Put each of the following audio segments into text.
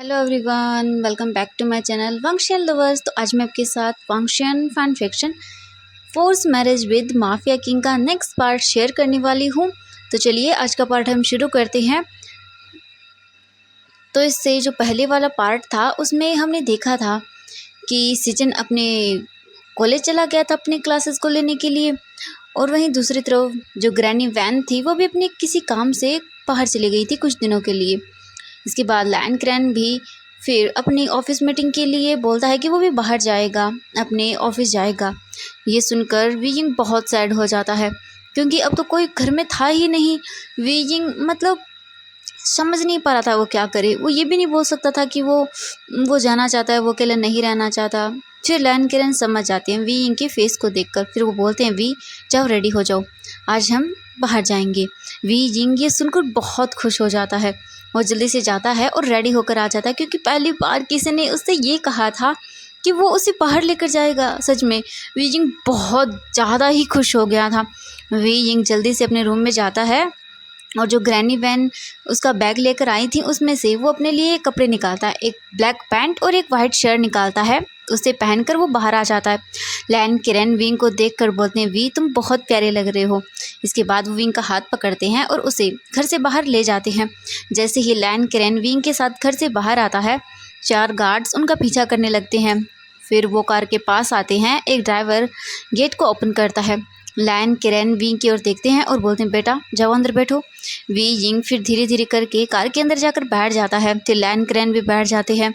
Hello everyone, welcome back to my channel Wangxian lovers. तो आज मैं आपके साथ Wangxian fan fiction forced marriage with mafia king का नेक्स्ट पार्ट शेयर करने वाली हूँ। तो चलिए आज का पार्ट हम शुरू करते हैं। तो इससे जो पहले वाला पार्ट था उसमें हमने देखा था कि सिजन अपने कॉलेज चला गया था अपने क्लासेस को लेने के लिए, और वहीं दूसरी तरफ जो ग्रैनी वैन थी वो भी अपने किसी काम से बाहर चली गई थी कुछ दिनों के लिए। इसके बाद लैन क्रैन भी फिर अपनी ऑफिस मीटिंग के लिए बोलता है कि वो भी बाहर जाएगा, अपने ऑफिस जाएगा। ये सुनकर वीइंग बहुत सैड हो जाता है क्योंकि अब तो कोई घर में था ही नहीं। वीइंग मतलब समझ नहीं पा रहा था वो क्या करे। वो ये भी नहीं बोल सकता था कि वो जाना चाहता है, वो अकेला नहीं रहना चाहता। फिर लैन किरण समझ जाते हैं वी इनके फेस को देखकर। फिर वो बोलते हैं वी जाओ, रेडी हो जाओ, आज हम बाहर जाएंगे। वी जिंग ये सुनकर बहुत खुश हो जाता है। वो जल्दी से जाता है और रेडी होकर आ जाता है क्योंकि पहली बार किसी ने उससे ये कहा था कि वो उसे बाहर लेकर जाएगा। सच में वी जिंग बहुत ज़्यादा ही खुश हो गया था। वी जिंग जल्दी से अपने रूम में जाता है और जो ग्रैनी वैन उसका बैग लेकर आई थी उसमें से वो अपने लिए कपड़े निकालता है। एक ब्लैक पैंट और एक वाइट शर्ट निकालता है, उसे पहनकर वो बाहर आ जाता है। लैन किरण विंग को देखकर बोलते हैं वी तुम बहुत प्यारे लग रहे हो। इसके बाद वो विंग का हाथ पकड़ते हैं और उसे घर से बाहर ले जाते हैं। जैसे ही लैन किरण विंग के साथ घर से बाहर आता है, 4 गार्ड्स उनका पीछा करने लगते हैं। फिर वो कार के पास आते हैं, एक ड्राइवर गेट को ओपन करता है। लैन किरण विंग की ओर देखते हैं और बोलते हैं बेटा जाओ अंदर बैठो। वी यिंग फिर धीरे धीरे करके कार के अंदर जाकर बैठ जाता है। फिर लैन किरण भी बैठ जाते हैं।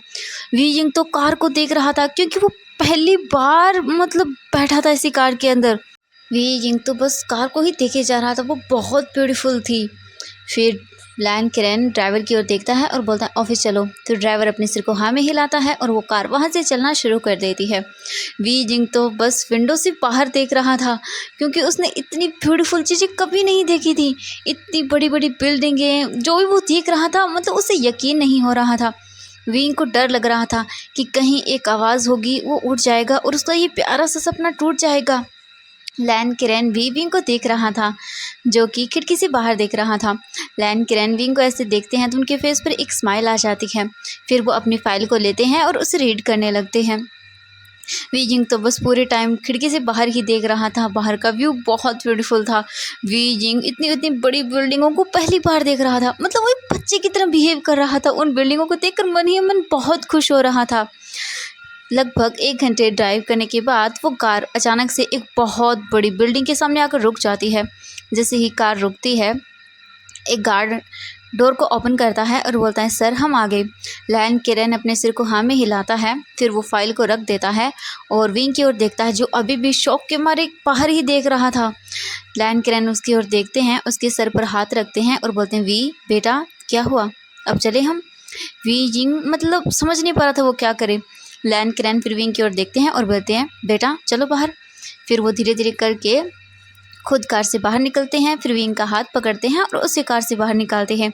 वी यिंग तो कार को देख रहा था क्योंकि वो पहली बार बैठा था इसी कार के अंदर। वी यिंग तो बस कार को ही देखे जा रहा था, वो बहुत ब्यूटीफुल थी। फिर लैन किरण ड्राइवर की ओर देखता है और बोलता है ऑफिस चलो। तो ड्राइवर अपने सिर को हाँ में हिलाता है और वो कार वहाँ से चलना शुरू कर देती है। वी जिंग तो बस विंडो से बाहर देख रहा था क्योंकि उसने इतनी ब्यूटीफुल चीज़ें कभी नहीं देखी थी। इतनी बड़ी बड़ी बिल्डिंगें जो भी वो देख रहा था, उसे यकीन नहीं हो रहा था। विंग को डर लग रहा था कि कहीं एक आवाज़ होगी, वो उठ जाएगा और उसका ये प्यारा सा सपना टूट जाएगा। लैन किरण भी विंग को देख रहा था जो कि खिड़की से बाहर देख रहा था। लैन किरण विंग को ऐसे देखते हैं तो उनके फेस पर एक स्माइल आ जाती है। फिर वो अपनी फाइल को लेते हैं और उसे रीड करने लगते हैं। वी जिंग तो बस पूरे टाइम खिड़की से बाहर ही देख रहा था। बाहर का व्यू बहुत ब्यूटीफुल था। वी जिंग इतनी इतनी बड़ी बिल्डिंगों को पहली बार देख रहा था, वो एक बच्चे की तरह बिहेव कर रहा था। उन बिल्डिंगों को देखकर मन ही मन बहुत खुश हो रहा था। लगभग 1 घंटे ड्राइव करने के बाद वो कार अचानक से एक बहुत बड़ी बिल्डिंग के सामने आकर रुक जाती है। जैसे ही कार रुकती है, एक गार्ड डोर को ओपन करता है और बोलता है सर हम आ गए। लैन किरण अपने सिर को हाँ में हिलाता है। फिर वो फाइल को रख देता है और विंग की ओर देखता है जो अभी भी शौक के मारे बाहर ही देख रहा था। लैन किरण उसकी ओर देखते हैं, उसके सर पर हाथ रखते हैं और बोलते हैं वी बेटा क्या हुआ, अब चले हम। वी जिंग समझ नहीं पा रहा था वो क्या करे। लैन किरण फिर विंग की ओर देखते हैं और बोलते हैं बेटा चलो बाहर। फिर वो धीरे धीरे करके खुद कार से बाहर निकलते हैं। फिर विंग का हाथ पकड़ते हैं और उसे कार से बाहर निकालते हैं।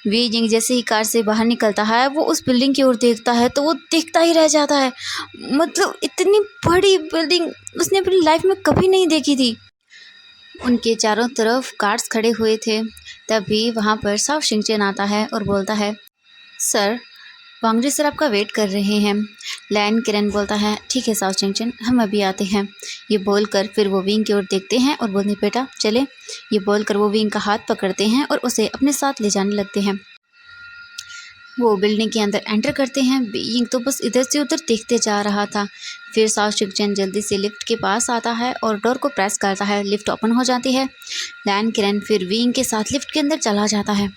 वी जिंग जैसे ही कार से बाहर निकलता है वो उस बिल्डिंग की ओर देखता है तो वो देखता ही रह जाता है। इतनी बड़ी बिल्डिंग उसने अपनी लाइफ में कभी नहीं देखी थी। उनके चारों तरफ गार्ड्स खड़े हुए थे। तभी वहाँ पर साव शिंगचन आता है और बोलता है सर वांगजी सर आपका वेट कर रहे हैं। लैन किरण बोलता है ठीक है साव चिंगचन, हम अभी आते हैं। ये बोलकर फिर वो विंग की ओर देखते हैं और बोलते हैं बेटा चले। ये बोलकर वो विंग का हाथ पकड़ते हैं और उसे अपने साथ ले जाने लगते हैं। वो बिल्डिंग के अंदर एंटर करते हैं। विंग तो बस इधर से उधर देखते जा रहा था। फिर साव चिंगचन जल्दी से लिफ्ट के पास आता है और डोर को प्रेस करता है। लिफ्ट ओपन हो जाती है। लैन किरण फिर विंग के साथ लिफ्ट के अंदर चला जाता है।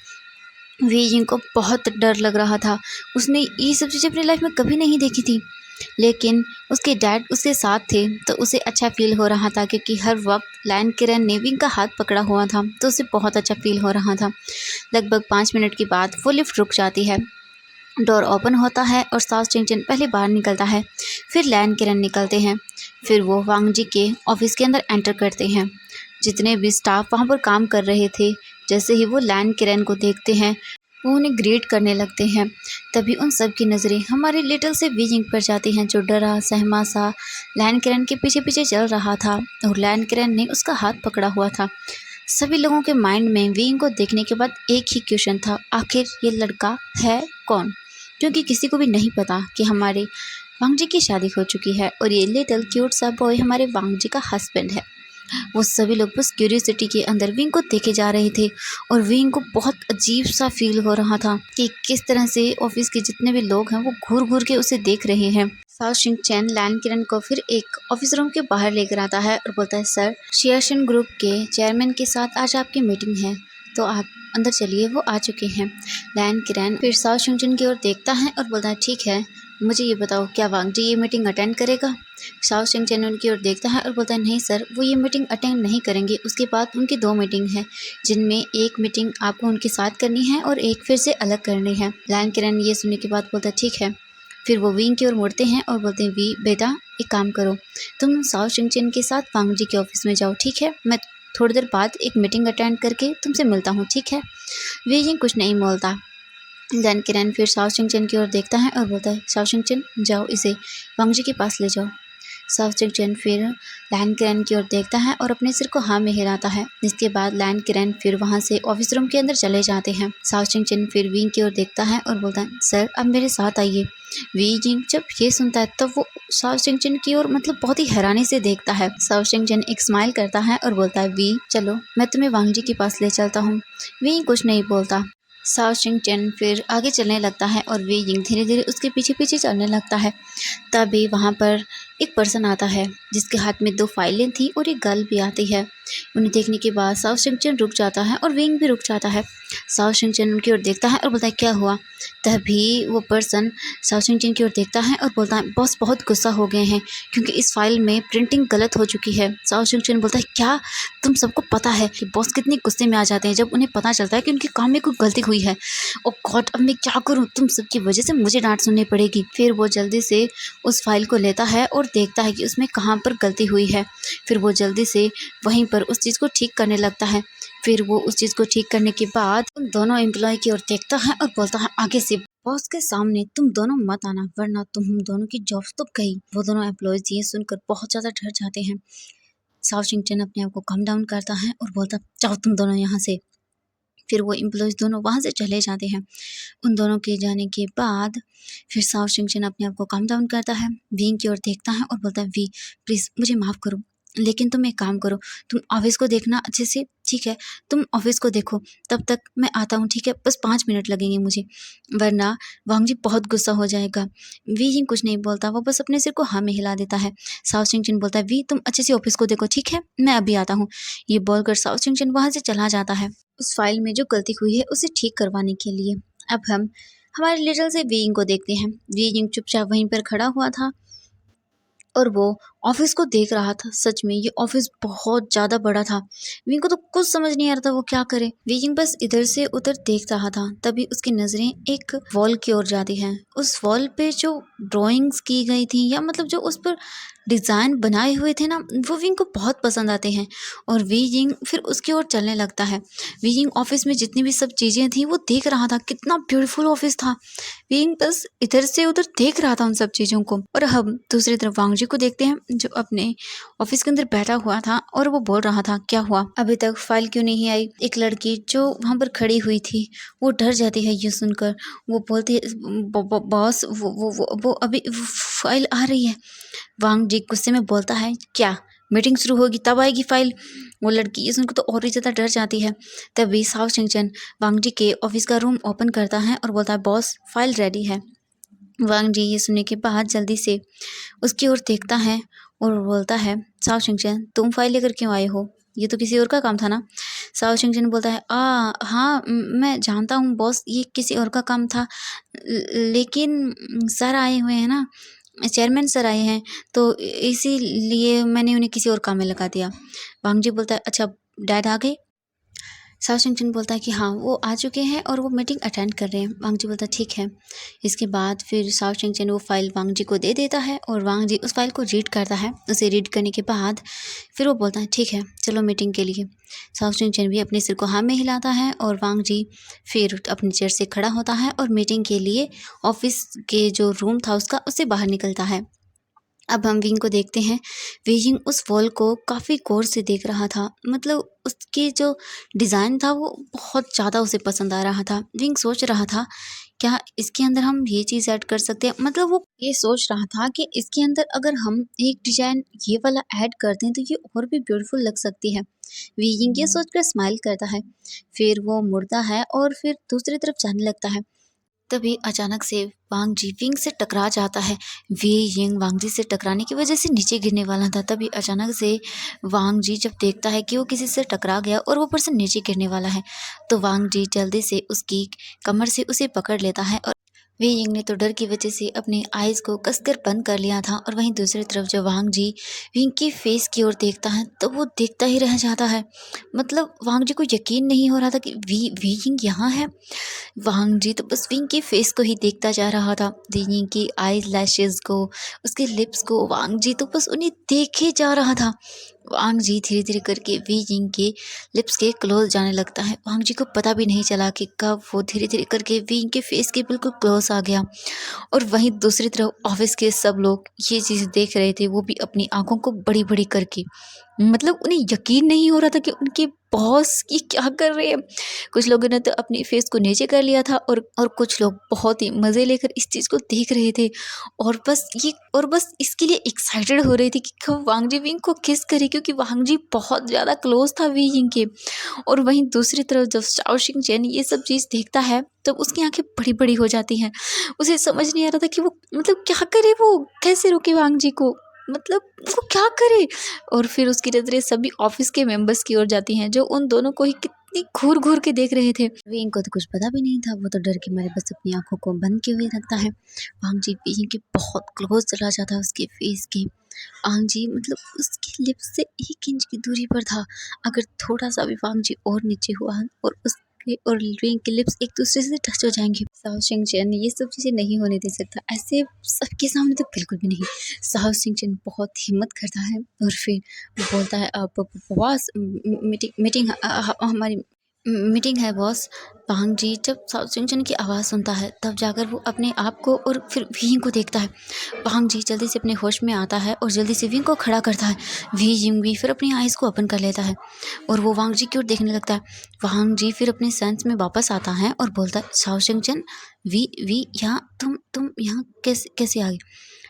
वी जिंग को बहुत डर लग रहा था। उसने ये सब चीज़ें अपनी लाइफ में कभी नहीं देखी थी, लेकिन उसके डैड उसके साथ थे तो उसे अच्छा फील हो रहा था क्योंकि हर वक्त लैन किरण ने विंग का हाथ पकड़ा हुआ था तो उसे बहुत अच्छा फील हो रहा था। लगभग 5 मिनट के बाद वो लिफ्ट रुक जाती है। डोर ओपन होता है और साव चिंगचन पहले बाहर निकलता है। फिर लैन किरण निकलते हैं। फिर वो वांगजी के ऑफिस के अंदर एंटर करते हैं। जितने भी स्टाफ वहाँ पर काम कर रहे थे, जैसे ही वो लैन किरण को देखते हैं वो उन्हें ग्रीट करने लगते हैं। तभी उन सब की नज़रें हमारे लिटिल से वी जिंग पर जाती हैं जो डरा सहमा सा लैन किरण के पीछे पीछे चल रहा था और लैन किरण ने उसका हाथ पकड़ा हुआ था। सभी लोगों के माइंड में विंग को देखने के बाद एक ही क्वेश्चन था, आखिर ये लड़का है कौन। क्योंकि किसी को भी नहीं पता कि हमारे वांग जी की शादी हो चुकी है और ये लिटिल क्यूट सा बॉय हमारे वांग जी का हस्बैंड है। वो सभी लोग बस क्यूरियोसिटी के अंदर विंग को देखे जा रहे थे और विंग को बहुत अजीब सा फील हो रहा था कि किस तरह से ऑफिस के जितने भी लोग हैं वो घूर घूर के उसे देख रहे हैं। साओ शिंग चैन लैन किरण को फिर एक ऑफिस रूम के बाहर लेकर आता है और बोलता है, सर, शेयरशन ग्रुप के चेयरमैन के साथ आज आपकी मीटिंग है, तो आप अंदर चलिए, वो आ चुके हैं। लैन किरण फिर साओ शिंग चैन की ओर देखता है और बोलता है, ठीक है, मुझे ये बताओ, क्या वांग जी ये मीटिंग अटेंड करेगा? साओ शिंग चैन उनकी ओर देखता है और बोलता है, नहीं सर, वो ये मीटिंग अटेंड नहीं करेंगे। उसके बाद उनकी 2 मीटिंग है, जिनमें एक मीटिंग आपको उनके साथ करनी है और एक फिर से अलग करनी है। लैन किरण ये सुनने के बाद बोलता है, ठीक है। फिर वो विंग की ओर मुड़ते हैं और बोलते हैं, वी बेटा, एक काम करो, तुम साओ शिंग चैन के साथ वांग जी के ऑफिस में जाओ, ठीक है? मैं थोड़ी देर बाद एक मीटिंग अटेंड करके तुमसे मिलता हूँ, ठीक है? वी जिंग कुछ नहीं बोलता। लैन किरण फिर साओ शिंग चैन की ओर देखता है और बोलता है, साओ शिंग चैन, जाओ इसे वांग जी के पास ले जाओ। साओ शिंग चैन फिर लैन किरण की ओर देखता है और अपने सिर को हाँ में हिलाता है। इसके बाद लैन किरण फिर वहाँ से ऑफिस रूम के अंदर चले जाते हैं। साओ शिंग चैन फिर विंग की ओर देखता है और बोलता है, सर, अब मेरे साथ आइए। वी जिंग जब ये सुनता है तब वो साओ शिंग चैन की ओर बहुत ही हैरानी से देखता है। साओ शिंग चैन एक स्माइल करता है और बोलता है, वी, चलो मैं तुम्हें वांग जी के पास ले चलता हूँ। वी कुछ नहीं बोलता। साओ शिंग चैन फिर आगे चलने लगता है और वी जिंग धीरे धीरे उसके पीछे पीछे चलने लगता है। तभी वहाँ पर एक पर्सन आता है जिसके हाथ में 2 फाइलें थी और एक गर्ल भी आती है। उन्हें देखने के बाद साओ शिंग चैन रुक जाता है और विंग भी रुक जाता है। साओ शिंग चैन उनकी ओर देखता है और बोलता है, क्या हुआ? तभी वो पर्सन साओ शिंग चैन की ओर देखता है और बोलता है, बॉस बहुत गुस्सा हो गए हैं क्योंकि इस फाइल में प्रिंटिंग गलत हो चुकी है। साओ शिंग चैन बोलता है, क्या? तुम सबको पता है कि बॉस कितने गुस्से में आ जाते हैं जब उन्हें पता चलता है कि उनके काम में कोई गलती हुई है। ओ गॉड, अब मैं क्या करूँ? तुम सबकी वजह से मुझे डांट सुननी पड़ेगी। फिर वो जल्दी से उस फाइल को लेता है और देखता है कि उसमें कहाँ पर गलती हुई है। फिर वो जल्दी से वहीं पर उस चीज़ को ठीक करने लगता है। फिर वो उस चीज़ को ठीक करने के बाद उन दोनों एम्प्लॉय की ओर देखता है और बोलता है, आगे से बॉस के सामने तुम दोनों मत आना, वरना तुम हम दोनों की जॉब्स तो गई। वो दोनों एम्प्लॉयज ये सुनकर बहुत ज़्यादा डर जाते हैं। साओ शिंग चैन अपने आप को कम डाउन करता है और बोलता, जाओ तुम दोनों यहाँ से। फिर वो एम्प्लॉयज दोनों वहाँ से चले जाते हैं। उन दोनों के जाने के बाद फिर साओ शिंग चैन अपने आप को काम डाउन करता है, विंग की ओर देखता है और बोलता है, वी, प्लीज़ मुझे माफ़ करो, लेकिन तुम एक काम करो, तुम ऑफिस को देखना अच्छे से, ठीक है? तुम ऑफिस को देखो, तब तक मैं आता हूँ, ठीक है? बस 5 मिनट लगेंगे मुझे, वरना वांग जी बहुत गुस्सा हो जाएगा। वी जिंग कुछ नहीं बोलता, वो बस अपने सिर को हाँ में हिला देता है। साओ शिंग चैन बोलता है, वी, तुम अच्छे से ऑफिस को देखो, ठीक है? मैं अभी आता हूँ। ये बोलकर साओ शिंग चैन वहाँ से चला जाता है उस फाइल में जो गलती हुई है उसे ठीक करवाने के लिए। अब हम हमारे लिटिल से वी जिंग को देखते हैं। वी जिंग चुपचाप वहीं पर खड़ा हुआ था और वो ऑफिस को देख रहा था। सच में ये ऑफिस बहुत ज़्यादा बड़ा था। विंग को तो कुछ समझ नहीं आ रहा था वो क्या करे। विंग बस इधर से उधर देख रहा था। तभी उसकी नज़रें एक वॉल की ओर जाती हैं। उस वॉल पे जो ड्राइंग्स की गई थी, या जो उस पर डिज़ाइन बनाए हुए थे ना, वो विंग को बहुत पसंद आते हैं। और विंग फिर उसकी ओर चलने लगता है। विंग ऑफिस में जितनी भी सब चीज़ें थी वो देख रहा था। कितना ब्यूटीफुल ऑफिस था। विंग बस इधर से उधर देख रहा था उन सब चीज़ों को। और हम दूसरी तरफ वांग जी को देखते हैं जो अपने ऑफिस के अंदर बैठा हुआ था और वो बोल रहा था, क्या हुआ, अभी तक फाइल क्यों नहीं आई? एक लड़की जो वहाँ पर खड़ी हुई थी वो डर जाती है ये सुनकर। वो बोलती है, बॉस, वो अभी फाइल आ रही है। वांग जी गुस्से में बोलता है, क्या मीटिंग शुरू होगी तब आएगी फाइल? वो लड़की ये सुनकर तो और भी ज़्यादा डर जाती है। तभी साओ शिंग चैन वांग जी के ऑफिस का रूम ओपन करता है और बोलता है, बॉस, फाइल रेडी है। वांग जी ये सुनने के बाद जल्दी से उसकी ओर देखता है और बोलता है, साओ शिंग चैन, तुम फाइल लेकर क्यों आए हो? ये तो किसी और का काम था ना? साओ शिंग चैन बोलता है, हाँ, मैं जानता हूँ बॉस, ये किसी और का काम था, लेकिन सर आए हुए हैं ना, चेयरमैन सर आए हैं, तो इसीलिए मैंने उन्हें किसी और काम में लगा दिया। वांग जी बोलता है, अच्छा, डैड आ गए? साओ शिंग चैन बोलता है कि हाँ, वो आ चुके हैं और वो मीटिंग अटेंड कर रहे हैं। वांग जी बोलता है, ठीक है। इसके बाद फिर साओ शिंग चैन वो फाइल वांग जी को दे देता है और वांग जी उस फाइल को रीड करता है। उसे रीड करने के बाद फिर वो बोलता है, ठीक है, चलो मीटिंग के लिए। साओ शिंग चैन भी अपने सिर को हाँ में हिलाता है और वांग जी फिर अपनी चेयर से खड़ा होता है और मीटिंग के लिए ऑफिस के जो रूम था उससे बाहर निकलता है। अब हम विंग को देखते हैं। विंग उस वॉल को काफ़ी गौर से देख रहा था। उसकी जो डिज़ाइन था वो बहुत ज़्यादा उसे पसंद आ रहा था। विंग सोच रहा था क्या इसके अंदर हम ये चीज़ ऐड कर सकते हैं? मतलब वो ये सोच रहा था कि इसके अंदर अगर हम एक डिज़ाइन ये वाला ऐड कर दें तो ये और भी ब्यूटीफुल लग सकती है। वियिंग ये सोचकर स्माइल करता है, फिर वो मुड़ता है और फिर दूसरी तरफ जाने लगता है। तभी अचानक से वांग जी विंग से टकरा जाता है। वे यिंग वांग जी से टकराने की वजह से नीचे गिरने वाला था। तभी अचानक से वांग जी जब देखता है कि वो किसी से टकरा गया और वो पर्सन नीचे गिरने वाला है, तो वांग जी जल्दी से उसकी कमर से उसे पकड़ लेता है और वे यिंग ने तो डर की वजह से अपने आइज़ को कसकर बंद कर लिया था। और वहीं दूसरी तरफ जब वांग जी विंग के फेस की ओर देखता है तो वो देखता ही रह जाता है। मतलब वांग जी को यकीन नहीं हो रहा था कि वी यिंग यहाँ है। वांग जी तो बस विंग के फेस को ही देखता जा रहा था, विंग की आई लैशेज को, उसके लिप्स को। वांग जी तो बस उन्हें देखे जा रहा था। वांग जी धीरे धीरे करके वी यिंग के लिप्स के क्लोज जाने लगता है। वांग जी को पता भी नहीं चला कि कब वो धीरे धीरे करके वी यिंग के फेस के बिल्कुल क्लोज आ गया। और वहीं दूसरी तरफ ऑफिस के सब लोग ये चीज़ देख रहे थे, वो भी अपनी आंखों को बड़ी बड़ी करके। मतलब उन्हें यकीन नहीं हो रहा था कि उनके बॉस ये क्या कर रहे हैं। कुछ लोगों ने तो अपने फेस को नीचे कर लिया था और कुछ लोग बहुत ही मज़े लेकर इस चीज़ को देख रहे थे और बस इसके लिए एक्साइटेड हो रही थी कि कब वांग जी विंग को किस करे, क्योंकि वांग जी बहुत ज़्यादा क्लोज था वी यिंग के। और वहीं दूसरी तरफ जब शाओ शिंग चैन ये सब चीज़ देखता है तब उसकी आंखें बड़ी बड़ी हो जाती हैं। उसे समझ नहीं आ रहा था कि वो मतलब क्या करे, वो कैसे रोके वांग जी को, मतलब वो क्या करे। और फिर उसकी नज़रें सभी ऑफिस के मेंबर्स की ओर जाती हैं जो उन दोनों को ही कितनी घूर घूर के देख रहे थे। विंग को तो कुछ पता भी नहीं था, वो तो डर के मारे बस अपनी आंखों को बंद किए हुए रखता है। वांग जी विंग के बहुत क्लोज चला जाता है उसके फेस के। वांग जी मतलब उसके लिप्स से 1 इंच की दूरी पर था। अगर थोड़ा सा भी वांग जी और नीचे हुआ और उसके और विंग के लिप्स एक दूसरे से टच हो जाएंगे। साओ शिंग चैन ये सब चीज़ें नहीं होने दे सकता, ऐसे सबके सामने तो बिल्कुल भी नहीं। साओ शिंग चैन बहुत हिम्मत करता है और फिर वो बोलता है बॉस मीटिंग हमारी मीटिंग है बॉस। वांग जी जब साओ शिंग चैन की आवाज़ सुनता है तब जाकर वो अपने आप को और फिर विंग को देखता है। वांग जी जल्दी से अपने होश में आता है और जल्दी से विंग को खड़ा करता है। वी यिंग भी फिर अपनी आइज़ को ओपन कर लेता है और वो वांग जी की ओर देखने लगता है। वांग जी फिर अपने सेंस में वापस आता है और बोलता है, साओ शिंग चैन वी वी यहाँ तुम यहाँ कैसे कैसे आ गए।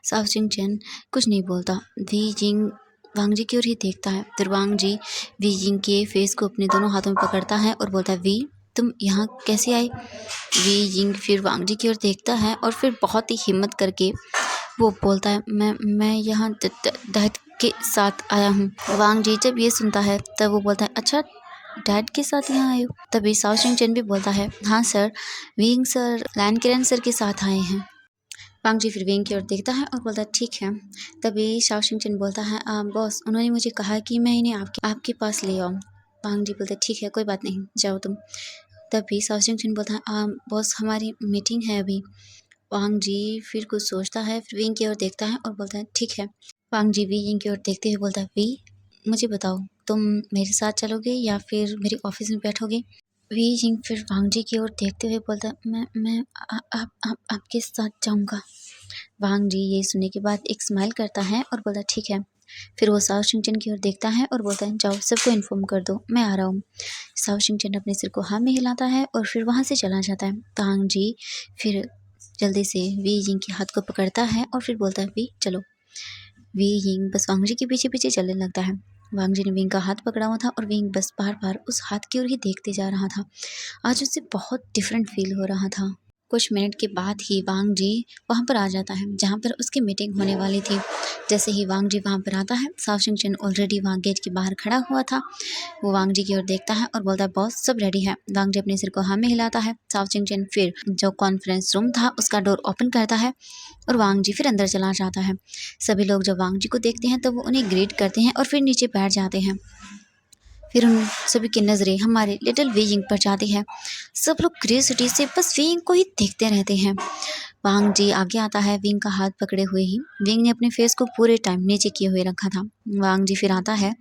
साओ शिंग चैन कुछ नहीं बोलता। वी यिंग वांग जी की ओर ही देखता है। फिर वांग जी वी यिंग के फेस को अपने दोनों हाथों में पकड़ता है और बोलता है, वी तुम यहाँ कैसे आए। वी यिंग फिर वांग जी की ओर देखता है और फिर बहुत ही हिम्मत करके वो बोलता है, मैं यहाँ डैड के साथ आया हूँ। वांग जी जब ये सुनता है तब वो बोलता है, अच्छा डैड के साथ यहाँ आए हो। तभी साओ शिंग चैन भी बोलता है, हाँ सर, विंग सर लैन किरण सर के साथ आए हैं। वांग जी फिर विंग की ओर देखता है और बोलता है, ठीक है। तभी शाओ शिंग चैन बोलता है, बॉस उन्होंने मुझे कहा कि मैं इन्हें आपके पास ले आऊँ। वांग जी बोलते हैं, ठीक है कोई बात नहीं, जाओ तुम। तभी शाओ शिंग चैन बोलता है, बॉस हमारी मीटिंग है अभी। वांग जी फिर कुछ सोचता है, फिर विंग की ओर देखता है और बोलता है, ठीक है। वांग जी वी यिंग की ओर देखते हुए बोलता है, वी मुझे बताओ तुम मेरे साथ चलोगे या फिर मेरे ऑफिस में बैठोगे। वी यिंग फिर वांग जी की ओर देखते हुए बोलता है, मैं आपके साथ जाऊंगा। वांग जी ये सुनने के बाद एक स्माइल करता है और बोलता है, ठीक है। फिर वो साओ शिंग चैन की ओर देखता है और बोलता है, जाओ सबको इन्फॉर्म कर दो मैं आ रहा हूँ। साओ शिंग चैन अपने सिर को हाँ में हिलाता है और फिर वहाँ से चला जाता है। वांग जी फिर जल्दी से वी यिंग के हाथ को पकड़ता है और फिर बोलता है, वी चलो। वी यिंग बस वांग जी के पीछे पीछे चलने लगता है। वांग जी ने विंग का हाथ पकड़ा हुआ था और विंग बस बार बार उस हाथ की ओर ही देखते जा रहा था। आज उसे बहुत डिफरेंट फील हो रहा था। कुछ मिनट के बाद ही वांग जी वहाँ पर आ जाता है जहाँ पर उसकी मीटिंग होने वाली थी। जैसे ही वांग जी वहाँ पर आता है, साओ शिंग चैन ऑलरेडी वहाँ गेट के बाहर खड़ा हुआ था। वो वांग जी की ओर देखता है और बोलता है, बॉस सब रेडी है। वांग जी अपने सिर को हाँ में हिलाता है। साओ शिंग चैन फिर जो कॉन्फ्रेंस रूम था उसका डोर ओपन करता है और वांग जी फिर अंदर चला जाता है। सभी लोग जब वांग जी को देखते हैं तो वो उन्हें ग्रीट करते हैं और फिर नीचे बैठ जाते हैं। फिर उन सभी की नज़रें हमारे लिटिल वी यिंग पर जाती है। सब लोग क्यूरियोसिटी से बस वी यिंग को ही देखते रहते हैं। वांग जी आगे आता है विंग का हाथ पकड़े हुए ही। विंग ने अपने फेस को पूरे टाइम नीचे किए हुए रखा था। वांग जी फिर आता है,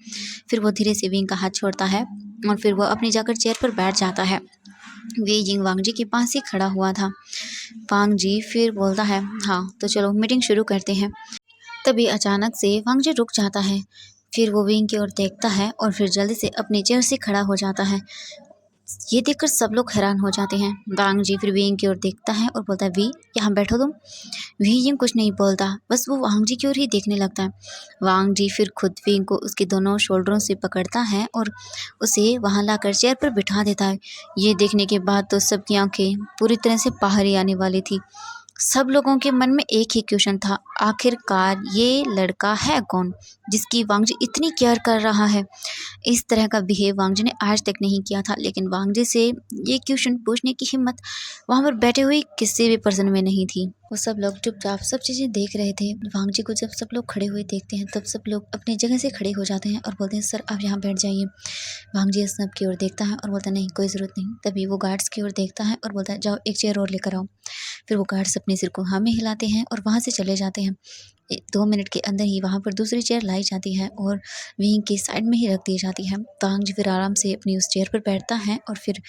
फिर वो धीरे से विंग का हाथ छोड़ता है और फिर वो अपनी जाकर चेयर पर बैठ जाता है। वी यिंग वांग जी के पास ही खड़ा हुआ था। वांग जी फिर बोलता है, हाँ तो चलो मीटिंग शुरू करते हैं। तभी अचानक से वांग जी रुक जाता है। फिर वो विंग की ओर देखता है और फिर जल्दी से अपनी चेयर से खड़ा हो जाता है। ये देखकर सब लोग हैरान हो जाते हैं। वांग जी फिर वीइंग की ओर देखता है और बोलता है, वी यहाँ बैठो तुम। वीइंग कुछ नहीं बोलता, बस वो वांग जी की ओर ही देखने लगता है। वांग जी फिर खुद वीइंग को उसके दोनों शोल्डरों से पकड़ता है और उसे वहाँ लाकर चेयर पर बिठा देता है। ये देखने के बाद तो सबकी आंखें पूरी तरह से बाहर ही आने वाली थी। सब लोगों के मन में एक ही क्वेश्चन था, आखिरकार ये लड़का है कौन जिसकी वांग जी इतनी केयर कर रहा है। इस तरह का बिहेव वांग जी ने आज तक नहीं किया था, लेकिन वांग जी से ये क्वेश्चन पूछने की हिम्मत वहाँ पर बैठे हुए किसी भी पर्सन में नहीं थी। वो सब लोग चुपचाप सब चीज़ें देख रहे थे। वांग जी को जब सब लोग खड़े हुए देखते हैं तब सब लोग अपनी जगह से खड़े हो जाते हैं और बोलते हैं, सर आप यहाँ बैठ जाइए। वांग जी सब की ओर देखता है और बोलता है, नहीं कोई ज़रूरत नहीं। तभी वो गार्ड्स की ओर देखता है और बोलता है, जाओ एक चेयर और लेकर आओ। फिर वो गार्ड्स अपने सिर को हाँ में हिलाते हैं और वहाँ से चले जाते हैं। 2 मिनट के अंदर ही वहाँ पर दूसरी चेयर लाई जाती है और विंग के साइड में ही रख दी जाती है। वांग जी फिर आराम से अपनी उस चेयर पर बैठता है और फिर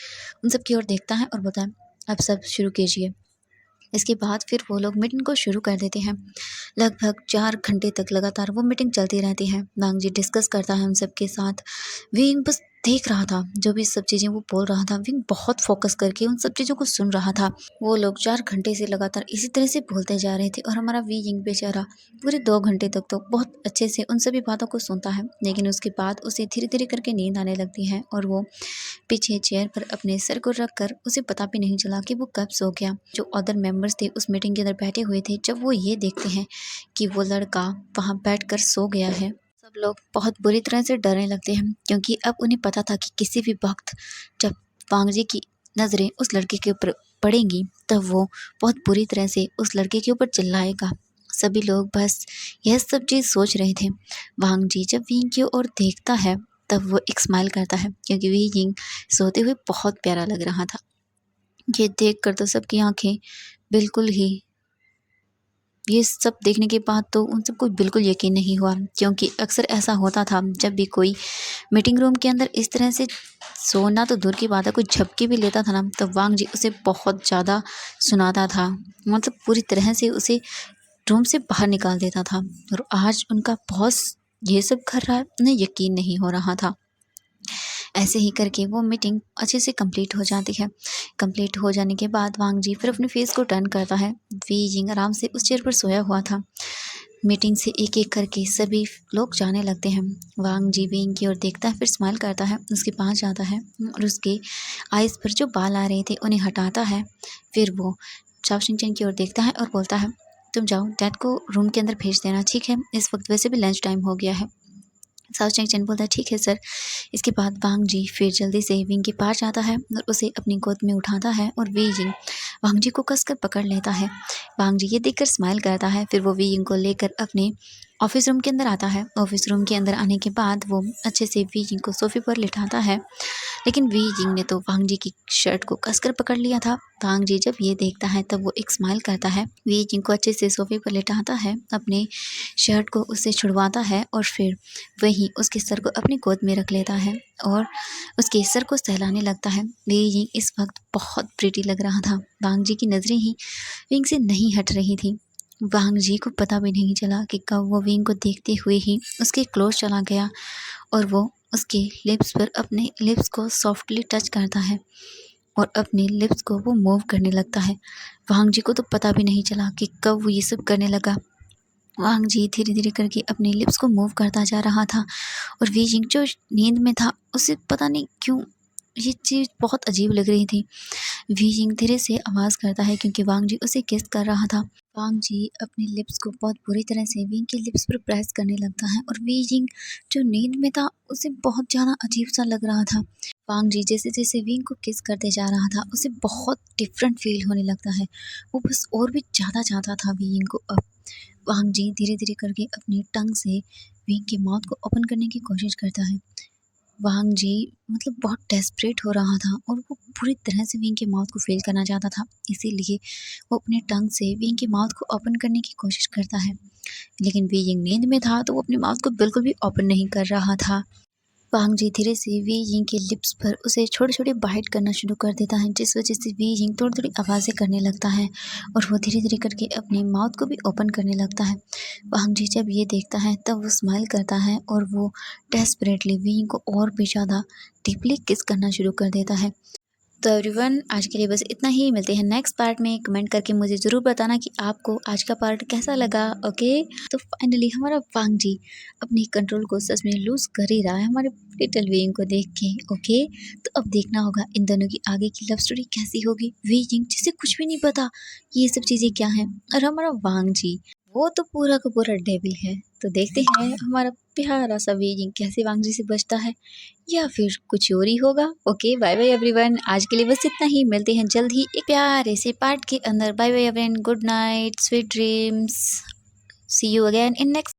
उन सब की ओर देखता है और बोलता है, अब सब शुरू कीजिए। इसके बाद फिर वो लोग मीटिंग को शुरू कर देते हैं। लगभग 4 घंटे तक लगातार वो मीटिंग चलती रहती है। वांग जी डिस्कस करता है हम सब के साथ। विंग बस देख रहा था, जो भी सब चीज़ें वो बोल रहा था विंग बहुत फोकस करके उन सब चीज़ों को सुन रहा था। वो लोग 4 घंटे से लगातार इसी तरह से बोलते जा रहे थे और हमारा विंग बेचारा पूरे 2 घंटे तक तो बहुत अच्छे से उन सभी बातों को सुनता है। लेकिन उसके बाद उसे धीरे धीरे करके नींद आने लगती है और वो पीछे चेयर पर अपने सर को रखकर उसे पता भी नहीं चला कि वो कब सो गया। जो अदर मेंबर्स थे उस मीटिंग के अंदर बैठे हुए थे, जब वो ये देखते हैं कि वो लड़का वहाँ बैठकर सो गया है, सब लोग बहुत बुरी तरह से डरने लगते हैं, क्योंकि अब उन्हें पता था कि किसी भी वक्त जब वांग जी की नज़रें उस लड़के के ऊपर पड़ेंगी तब वो बहुत बुरी तरह से उस लड़के के ऊपर चिल्लाएगा। सभी लोग बस यह सब चीज़ सोच रहे थे। वांग जी जब विंग की ओर देखता है तब वो एक स्माइल करता है, क्योंकि विंग सोते हुए बहुत प्यारा लग रहा था। ये देखकर तो सबकी आंखें बिल्कुल ही, ये सब देखने के बाद तो उन सबको बिल्कुल यकीन नहीं हुआ, क्योंकि अक्सर ऐसा होता था जब भी कोई मीटिंग रूम के अंदर इस तरह से सोना तो दूर की बात है, कोई झपकी भी लेता था ना, तो वांग जी उसे बहुत ज़्यादा सुनाता था। मतलब पूरी तरह से उसे रूम से बाहर निकाल देता था। और आज उनका बॉस ये सब कर रहा है, उन्हें यकीन नहीं हो रहा था। ऐसे ही करके वो मीटिंग अच्छे से कंप्लीट हो जाती है। कंप्लीट हो जाने के बाद वांग जी फिर अपने फेस को टर्न करता है। वी जिंग आराम से उस चेयर पर सोया हुआ था। मीटिंग से एक एक करके सभी लोग जाने लगते हैं। वांग जी विंग की ओर देखता है, फिर स्माइल करता है, उसके पास जाता है और उसके आइज़ पर जो बाल आ रहे थे उन्हें हटाता है। फिर वो चाओ चिंग चैन की ओर देखता है और बोलता है, तुम जाओ डैड को रूम के अंदर भेज देना, ठीक है, इस वक्त वैसे भी लंच टाइम हो गया है। चाओ चिंग चैन बोलता है, ठीक है सर। इसके बाद वांग जी फिर जल्दी से विंग के पास जाता है और उसे अपनी गोद में उठाता है और वी यिंग वांग जी को कसकर पकड़ लेता है। वांग जी ये देखकर स्माइल करता है। फिर वो वी यिंग को लेकर अपने ऑफिस रूम के अंदर आता है। ऑफिस रूम के अंदर आने के बाद वो अच्छे से वी यिंग को सोफे पर लिटाता है, लेकिन वी यिंग ने तो वांग जी की शर्ट को कसकर पकड़ लिया था। वांग जी जब ये देखता है तब वो एक स्माइल करता है, वी यिंग को अच्छे से सोफे पर लिटाता है, अपने शर्ट को उससे छुड़वाता है और फिर वहीं उसके सर को अपनी गोद में रख लेता है और उसके सर को सहलाने लगता है। वे यिंग इस वक्त बहुत प्रीटी लग रहा था। वांग जी की नज़रें ही विंग से नहीं हट रही थी। वांग जी को पता भी नहीं चला कि कब वो विंग को देखते हुए ही उसके क्लोज चला गया और वो उसके लिप्स पर अपने लिप्स को सॉफ्टली टच करता है और अपने लिप्स को वो मूव करने लगता है। वांग जी को तो पता भी नहीं चला कि कब वो ये सब करने लगा। वांग जी धीरे धीरे करके अपने लिप्स को मूव करता जा रहा था और वी जिंग जो नींद में था उसे पता नहीं क्यों ये चीज़ बहुत अजीब लग रही थी। वी जिंग धीरे से आवाज़ करता है क्योंकि वांग जी उसे किस कर रहा था। वांग जी अपने लिप्स को बहुत बुरी तरह से विंग के लिप्स पर प्रेस करने लगता है और वी जिंग जो नींद में था उसे बहुत ज़्यादा अजीब सा लग रहा था। वांग जी जैसे जैसे विंग को किस करते जा रहा था उसे बहुत डिफरेंट फील होने लगता है। वो बस और भी ज़्यादा चाहता था विंग को। अब वांग जी धीरे धीरे करके अपनी टंग से विंग के माउथ को ओपन करने की कोशिश करता है। वांग जी मतलब बहुत डेस्परेट हो रहा था और वो पूरी तरह से विंग के माउथ को फील करना चाहता था, इसीलिए वो अपने टंग से विंग के माउथ को ओपन करने की कोशिश करता है। लेकिन विंग नींद में था तो वो अपने माउथ को बिल्कुल भी ओपन नहीं कर रहा था। वांग जी धीरे से वी यिंग के लिप्स पर उसे छोटे छोटे बाइट करना शुरू कर देता है, जिस वजह से वी यिंग थोड़ी थोड़ी आवाज़ें करने लगता है और वो धीरे धीरे करके अपने माउथ को भी ओपन करने लगता है। वांग जी जब ये देखता है तब वो स्माइल करता है और वो डेस्परेटली वी यिंग को और भी ज़्यादा डीपली किस करना शुरू कर देता है। तो एवरीवन, आज के लिए बस इतना ही। मिलते हैं नेक्स्ट पार्ट में। कमेंट करके मुझे ज़रूर बताना कि आपको आज का पार्ट कैसा लगा। ओके, तो फाइनली हमारा वांग जी अपने कंट्रोल को सच में लूज़ कर ही रहा है हमारे लिटिल वी यिंग को देख के। ओके, तो अब देखना होगा इन दोनों की आगे की लव स्टोरी कैसी होगी। वी यिंग जिसे कुछ भी नहीं पता ये सब चीज़ें क्या हैं, और हमारा वांग जी वो तो पूरा का पूरा डेविल है। तो देखते हैं हमारा प्यारा सा वी यिंग कैसे वांग जी से बचता है, या फिर कुछ और ही होगा। ओके, बाय बाय एवरीवन, आज के लिए बस इतना ही। मिलते हैं जल्द ही एक प्यारे से पार्ट के अंदर। Bye bye everyone, good night, sweet dreams, see you again in next